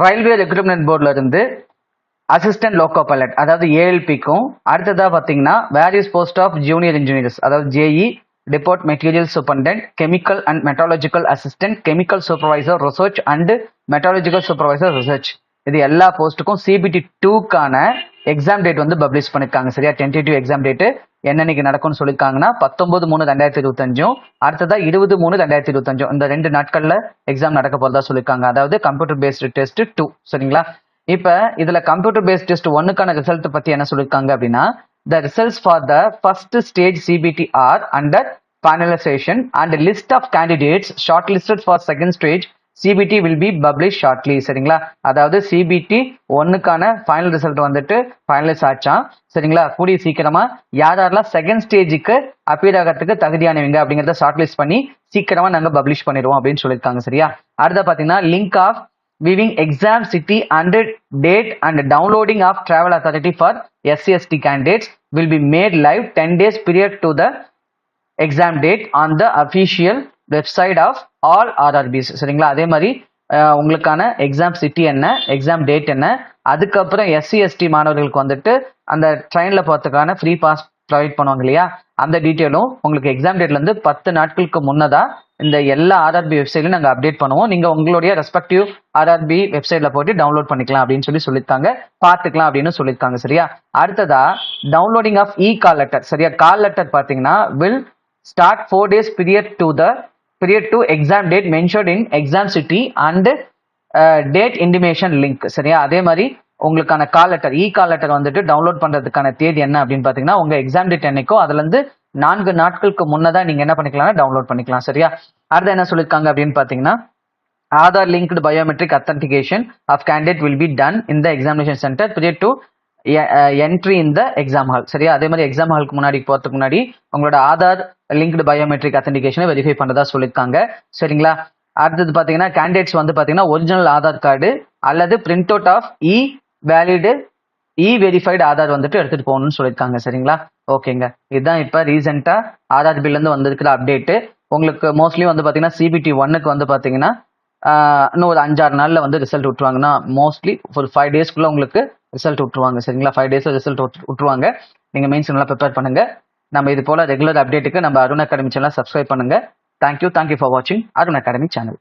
Railway recruitment போர்டில் இருந்து assistant loco pilot அதாவது ஏஎல்பிக்கும் அடுத்ததாக பார்த்தீங்கன்னா various post of junior engineers அதாவது JE depot material superintendent chemical and metallurgical assistant chemical supervisor research and metallurgical supervisor research இது எல்லா போஸ்ட்டுக்கும் சிபிடி 2க்கான எக்ஸாம் டேட் வந்து பப்ளிஷ் பண்ணிருக்காங்க. சரியா, டென்டேட்டிவ் எக்ஸாம் டேட் என்னன்னைக்கு நடக்கும்னு சொல்லியிருக்காங்கன்னா 19/3/2025 அடுத்ததா 20/3/2025 இந்த 2 நாட்கள்ல எக்ஸாம் நடக்க போறதா சொல்லியிருக்காங்க. அதாவது கம்ப்யூட்டர் பேஸ்டு டெஸ்ட் 2. சரிங்களா, இப்ப இதுல கம்ப்யூட்டர் பேஸ்ட் டெஸ்ட் 1க்கான ரிசல்ட் பத்தி என்ன சொல்லியிருக்காங்க அப்படின்னா, the results for the first stage CBT are under finalization and list of candidates shortlisted for second stage CBT will be published shortly. சரிங்களா, அதாவது CBT 1க்கான ஃபைனல் ரிசல்ட் வந்துட்டு ஃபைனலைஸ் ஆச்சான். சரிங்களா, கூடிய சீக்கிரமா யாரெல்லாம் செகண்ட் ஸ்டேஜுக்கு அப்பீல் ஆகிறதுக்கு தகுதியானவங்க அப்படிங்கிறத ஷார்ட் லிஸ்ட் பண்ணி சீக்கிரமா நாங்க பப்ளிஷ் பண்ணிடுவோம் அப்படின்னு சொல்லியிருக்காங்க. சரியா, அடுத்த பாத்தீங்கன்னா link of viewing exam city and date and downloading of travel authority for SC/ST candidates will be made live 10 days period to the exam date on the official website of all RRBs. சரிங்களா, அதே மாதிரி உங்களுக்கான exam city என்ன, exam date என்ன, அதுக்கப்புறம் SC/ST மாணவர்களுக்கு வந்துட்டு அந்த ட்ரெயின்ல போறதுக்கான ஃப்ரீ பாஸ் ப்ரொவைட் பண்ணுவாங்க இல்லையா, அந்த டீட்டெயிலும் உங்களுக்கு எக்ஸாம் டேட்ல இருந்து 10 நாட்களுக்கு முன்னதா இந்த எல்லா ஆர்ஆர்பி வெப்சைட்லையும் நாங்கள் அப்டேட் பண்ணுவோம். நீங்க உங்களுடைய ரெஸ்பெக்டிவ் ஆர்ஆர்பி வெப்சைட்ல போயிட்டு டவுன்லோட் பண்ணிக்கலாம் அப்படின்னு சொல்லியிருக்காங்க, பார்த்துக்கலாம் அப்படின்னு சொல்லியிருக்காங்க. சரியா, அடுத்ததா டவுன்லோடிங் ஆஃப் கால் லெட்டர். சரியா, கால் லெட்டர் பார்த்தீங்கன்னா will start 4 days period to exam date mentioned in exam city and date intimation link. சரியா, அதே மாதிரி உங்களுக்கான கால் லெட்டர் கால் லெட்டர் வந்துட்டு டவுன்லோட் பண்றதுக்கான தேதி என்ன அப்படின்னு பாத்தீங்கன்னா உங்க எக்ஸாம் டேட் என்னைக்கோ அதுல இருந்து 4 நாட்களுக்கு முன்னதான் நீங்க என்ன பண்ணிக்கலாம், டவுன்லோட் பண்ணிக்கலாம். சரியா, அடுத்து என்ன சொல்லிருக்காங்க அப்படின்னு பாத்தீங்கன்னா Aadhaar linked biometric authentication of candidate will be done in the examination centre period to entry in the exam hall. சரியா, அதே மாதிரி எக்ஸாம் ஹாலுக்கு முன்னாடி போறதுக்கு முன்னாடி உங்களோட ஆதார் லிங்க்டு பயோமெட்ரிக் அத்தன்டிகேஷனை வெரிஃபை பண்றதா சொல்லியிருக்காங்க. சரிங்களா, அடுத்தது பாத்தீங்கன்னா கேண்டிடேட்ஸ் வந்து பாத்தீங்கன்னா ஒரிஜினல் ஆதார் கார்டு அல்லது print out of valid verified Aadhaar வந்துட்டு எடுத்துட்டு போகணும்னு சொல்லியிருக்காங்க. சரிங்களா, ஓகேங்க, இதுதான் இப்ப ரீசெண்டா ஆர்ஆர்பில இருந்து வந்திருக்கிற அப்டேட். உங்களுக்கு மோஸ்ட்லி வந்து பாத்தீங்கன்னா சிபிடி 1க்கு வந்து பாத்தீங்கன்னா இன்னும் ஒரு 5-6 நாள்ல வந்து ரிசல்ட் விட்டுருவாங்கன்னா மோஸ்ட்லி ஒரு 5 டேஸ்க்குள்ள உங்களுக்கு ரிசல்ட் விட்டுருவாங்க. சரிங்களா, 5 டேஸ்ல ரிசல்ட் விட்டுருவாங்க. நீங்க மெயின்ஸ் நல்லா ப்ரிப்பேர் பண்ணுங்க. நம்ம இது போல ரெகுலர் அப்டேட்டுக்கு நம்ம அருண் அகாடமி சேனல் சப்ஸ்கிரைப் பண்ணுங்க. தேங்க்யூ ஃபார் வாட்சிங் அருண் அகாடமி சேனல்.